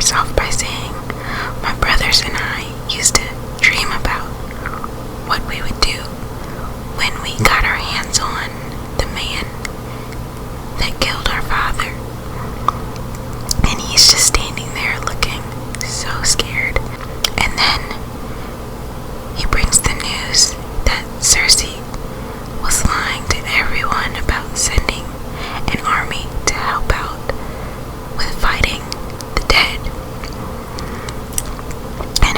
starts off by saying, "My brothers and I used to dream about what we would do when we got our hands on the man that killed our father." And he's just standing there looking so scared. And then he brings the news that Cersei was lying to everyone about sending an army to help out with fighting the dead. And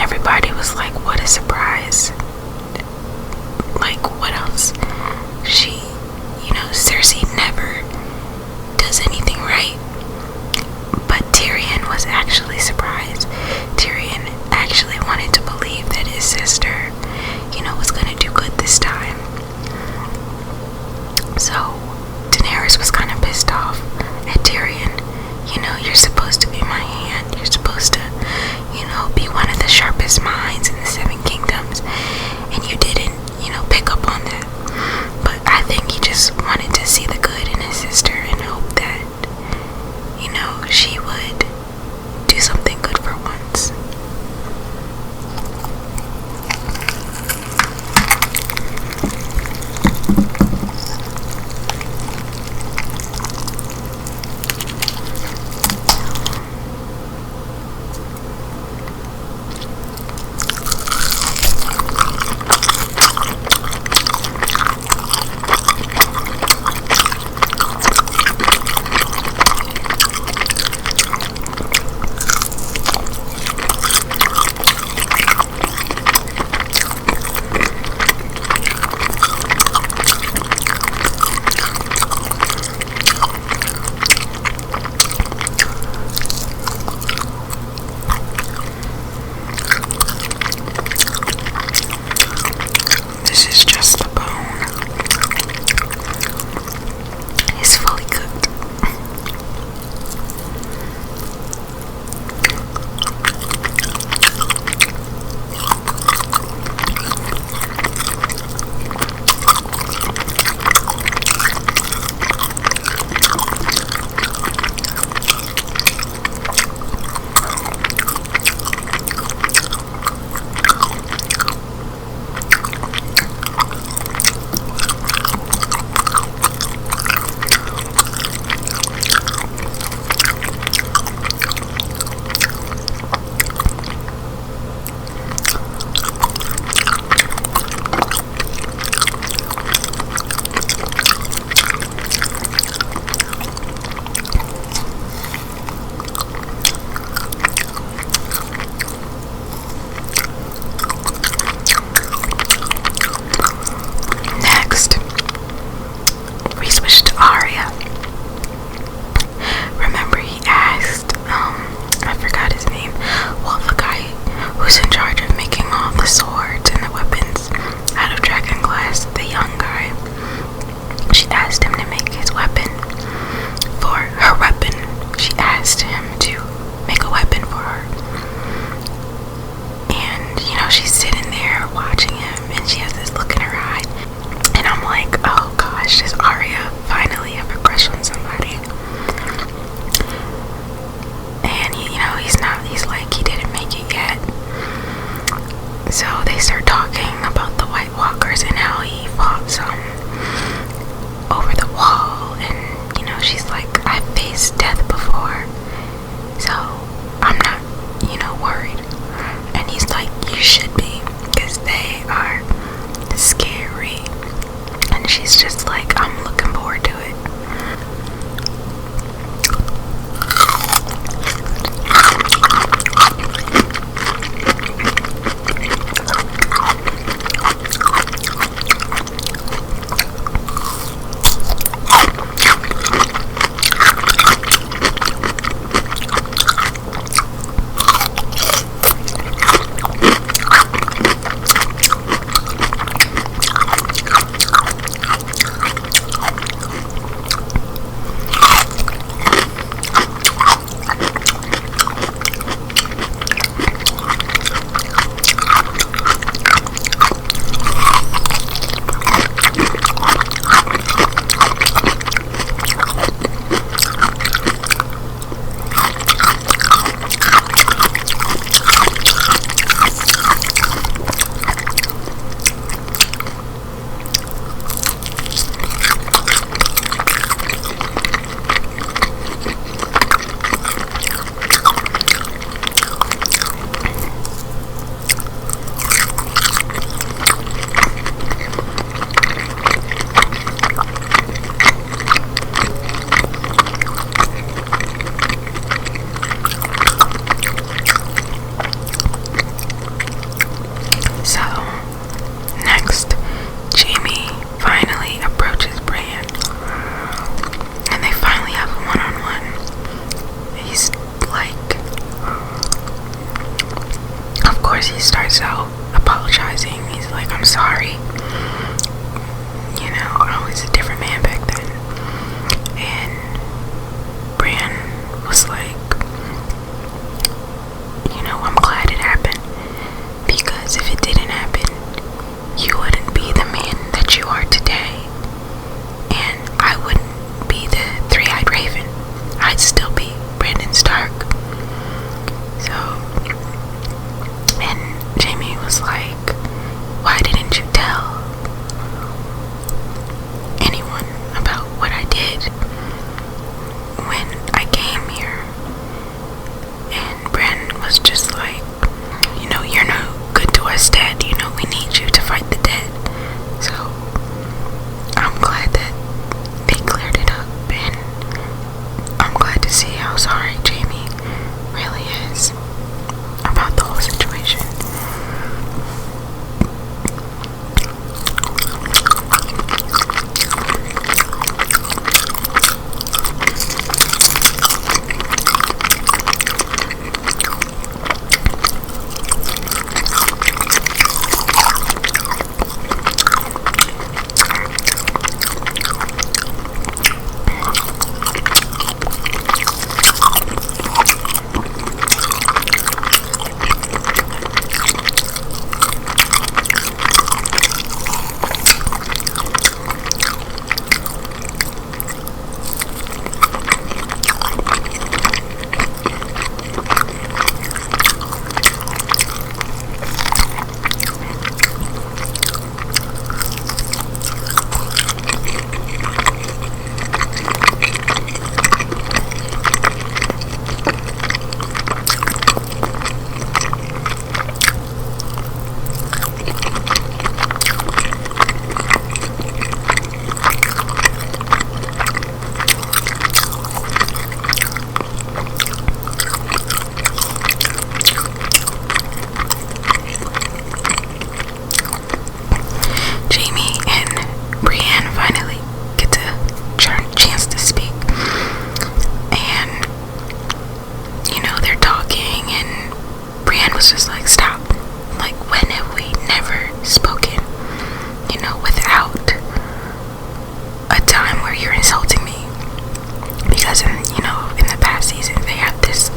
course, he starts out apologizing. He's like, I'm sorry. You know, I was a different man back then. And Bran was like, you know, I'm glad it happened. Because if it didn't happen, you wouldn't be the man that you are today. And I wouldn't be the three-eyed raven. I'd still be Brandon Stark. So, and Jamie was like, why didn't you tell anyone about what I did when I came here? And Bran was just like, you know, you're no good to us, Dad. You know, we need you to fight the dead. So, I'm glad that they cleared it up, and I'm glad to see how sorry Jamie really is about the whole situation. Was just like, stop. Like, when have we never spoken, you know, without a time where you're insulting me? Because in the past season, they have this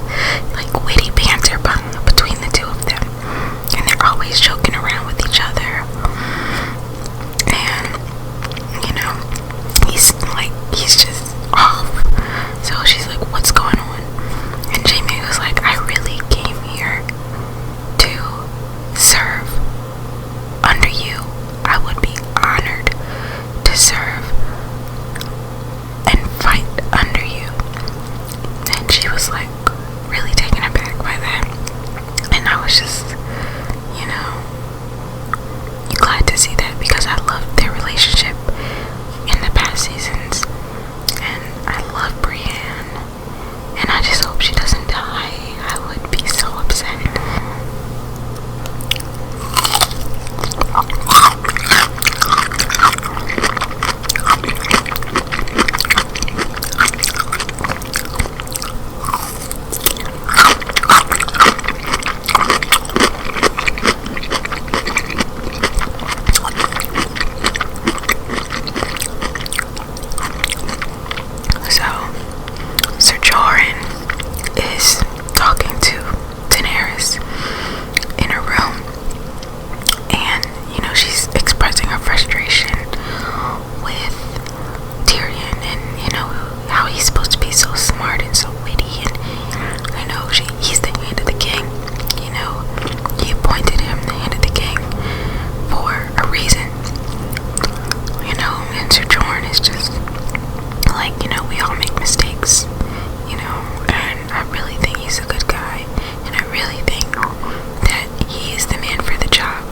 like witty banter between the two of them, and they're always joking around with each other. And you know, he's just off. So she's like, what's going on? And Jamie was like, I really came here serve under you. I would be honored to serve and fight under you. And she was like really taken aback by that. And I was just, you know, glad to see that, because I loved their relationship in the past seasons. And I love Brienne. And I just hope she doesn't die. I would be so upset. Sir Jorah is talking to Daenerys in a room, and you know, she's expressing her frustration with Tyrion, and you know how he's supposed to be so smart and so witty, and I know he's the hand of the king. You know, he appointed him the hand of the king for a reason. You know, and Sir Jorah is just like, you know, we all make mistakes, you know, and I really think he's a good guy, and I really think that he is the man for the job,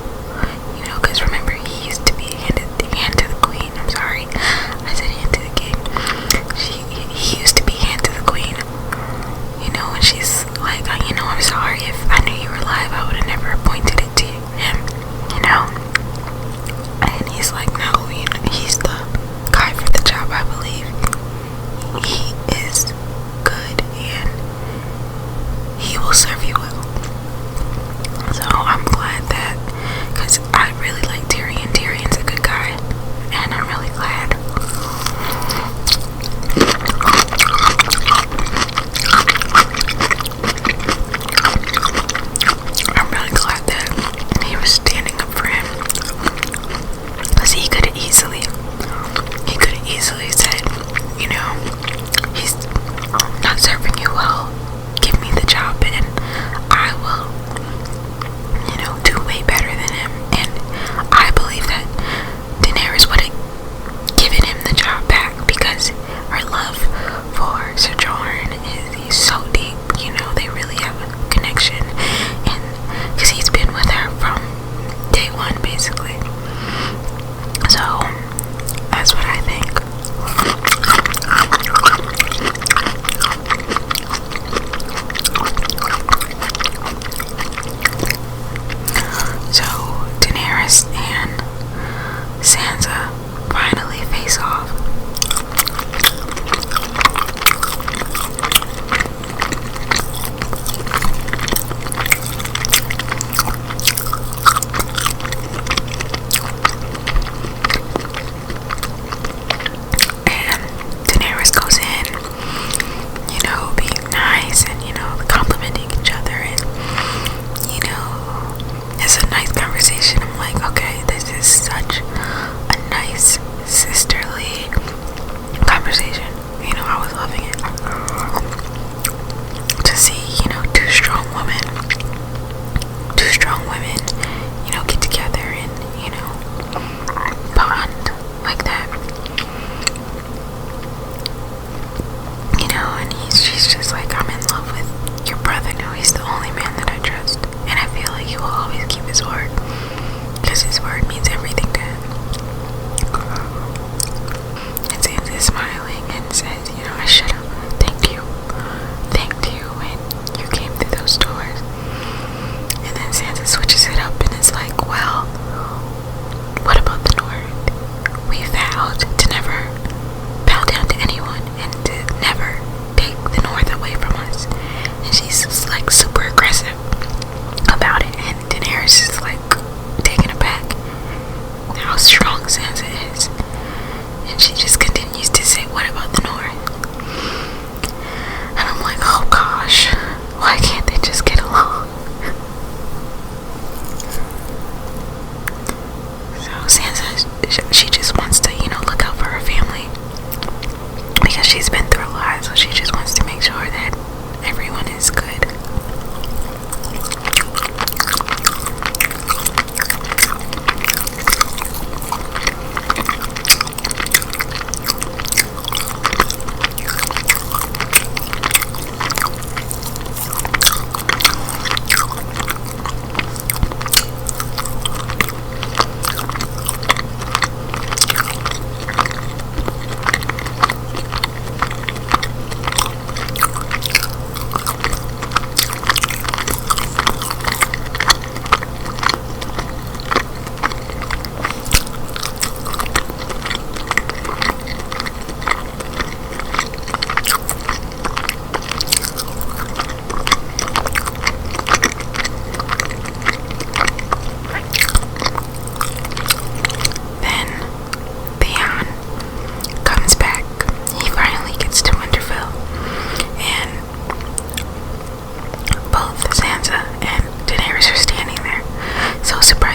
you know, because remember, he used to be hand to the queen. I'm sorry, I said hand to the king. He used to be hand to the queen, you know, and she's like, you know, I'm sorry, if I knew you were alive, I would have never appointed it to him, you know. And he's like, no, you know, he's the guy for the job, I believe. He is good, and he will serve you well. So I'm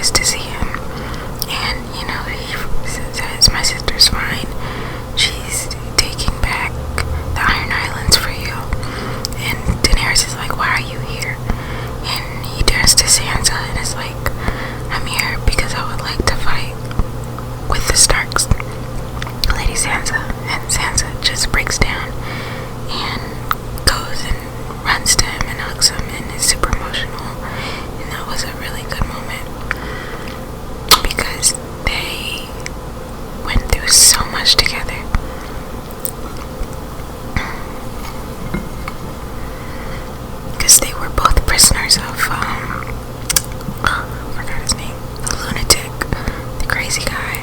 tries to see him, and he says, "My sister's fine. She's taking back the Iron Islands for you." And Daenerys is like, "Why are you here?" And he turns to Sansa and is like, "I'm here because I would like to fight with the Starks, Lady Sansa." And Sansa just breaks down and goes and runs to him and hugs him and is super emotional. And that was a really good moment because they went through so much together. Because they were both prisoners of I forgot his name, the lunatic, the crazy guy.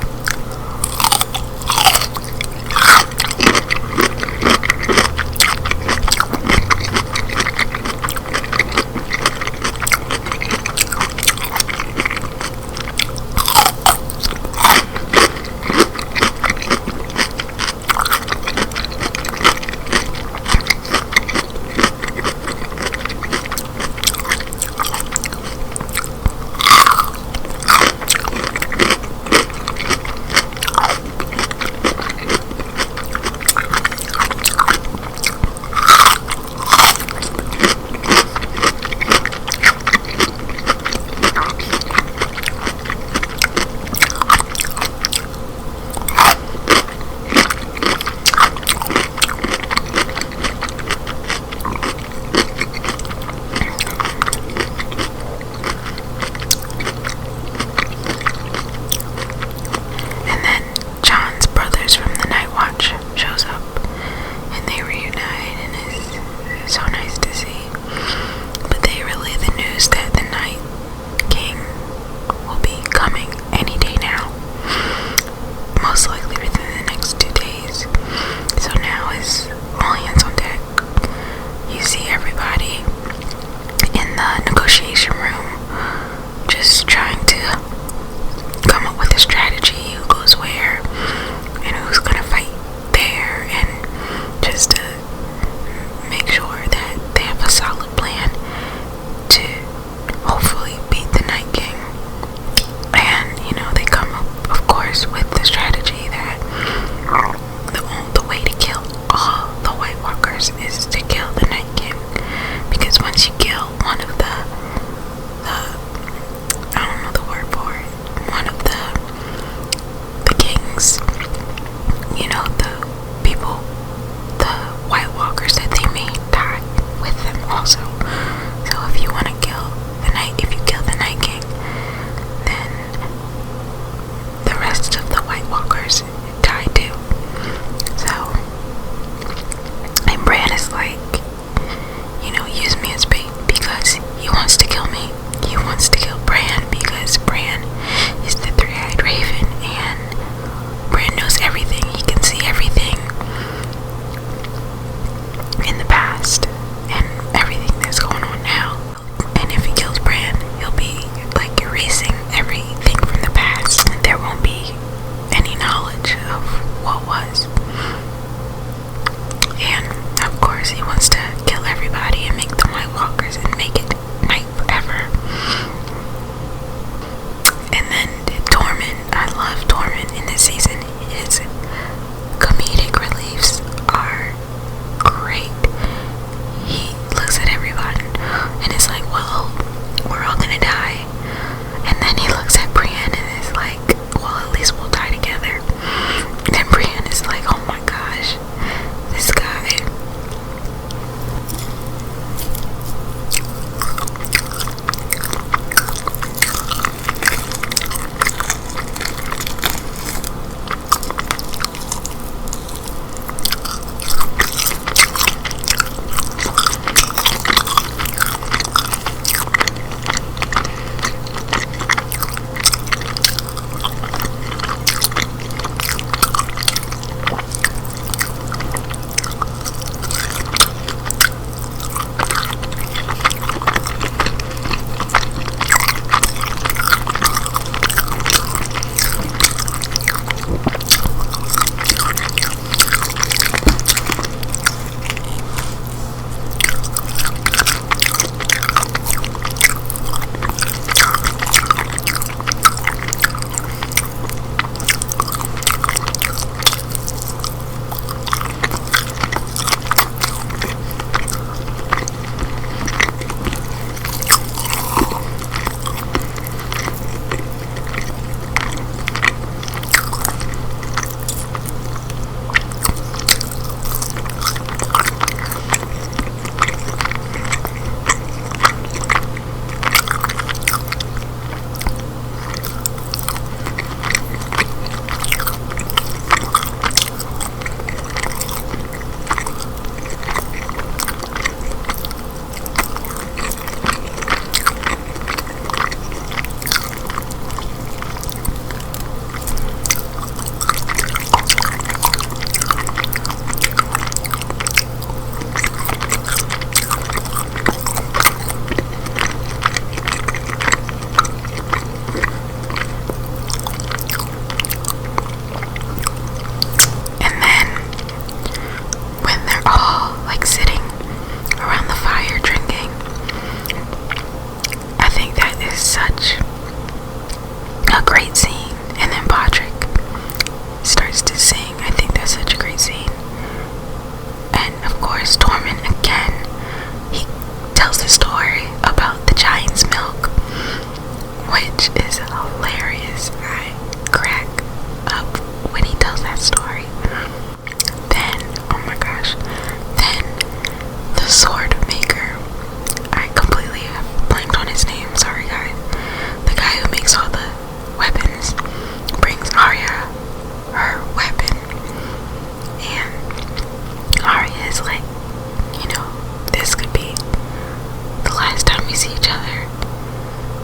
we see each other,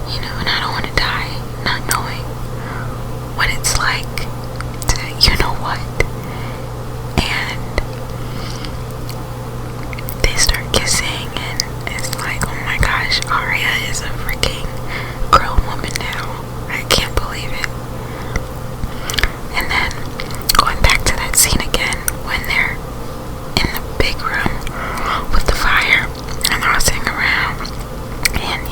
you know, and I don't want to die not knowing what it's like to, you know what. And they start kissing, and it's like, oh my gosh, Arya is a freaking grown woman now. I can't believe it. And then going back to that scene again when they're in the big room with the fire and they're all sitting around, and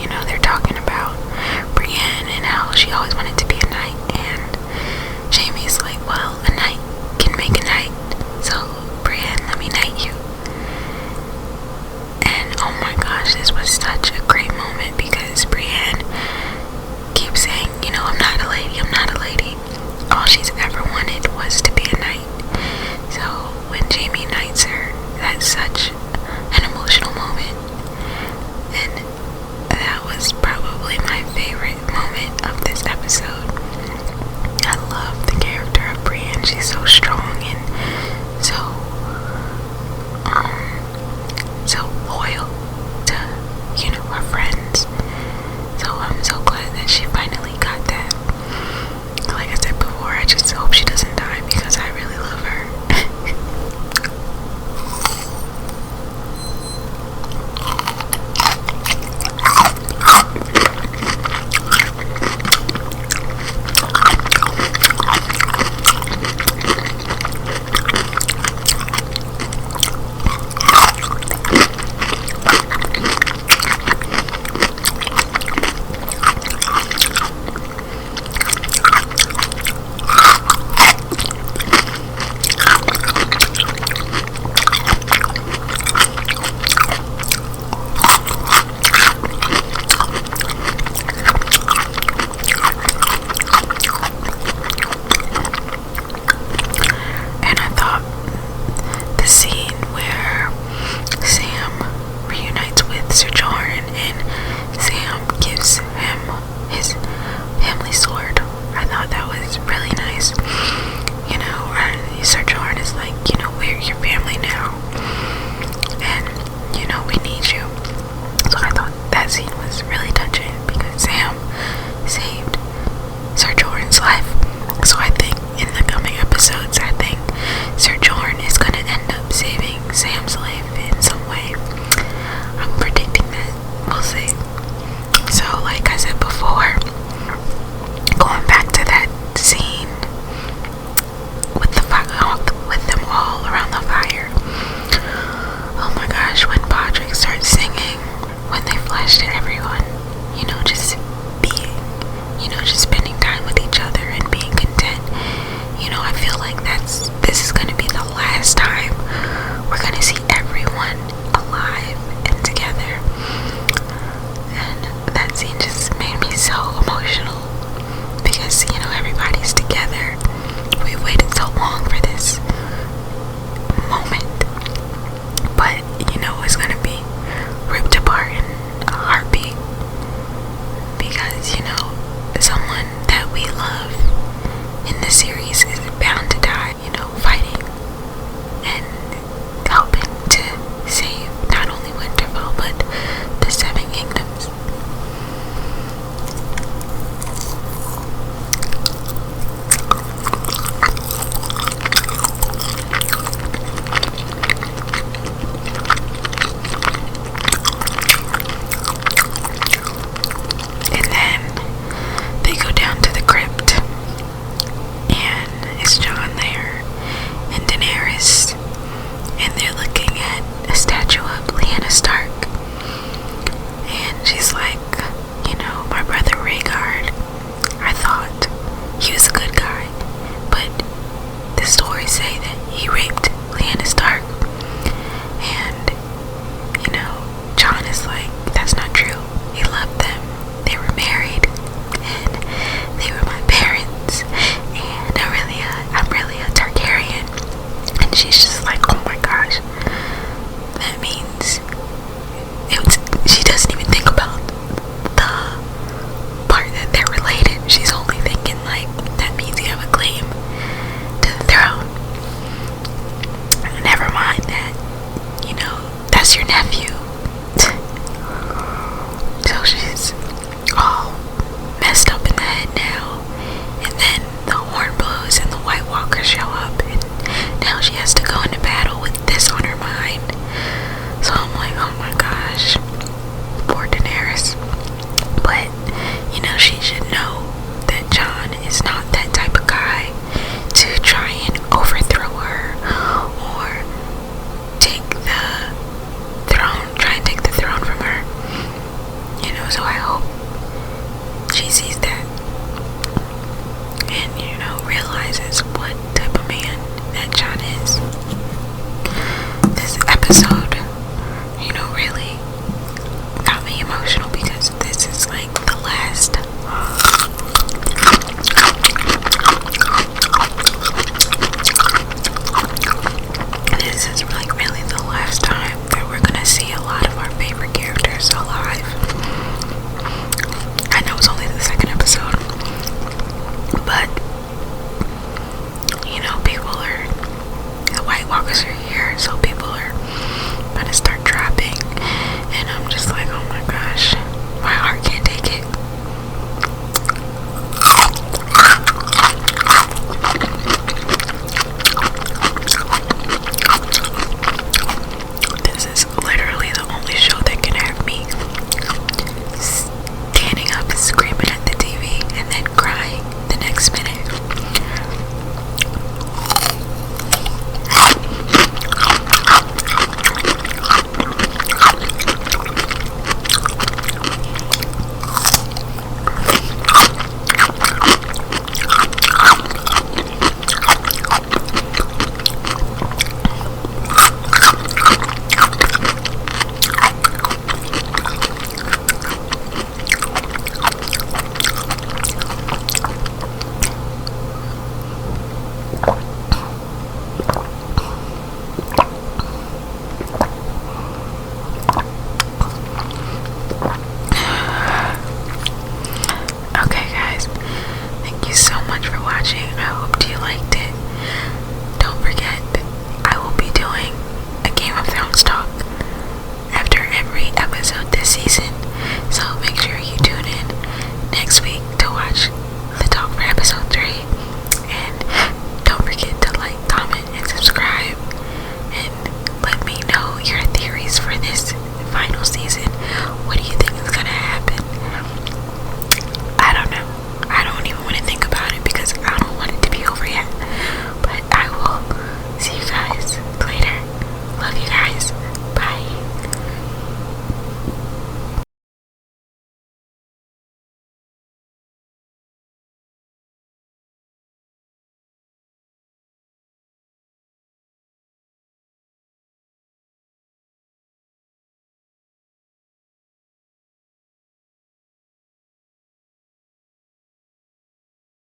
So she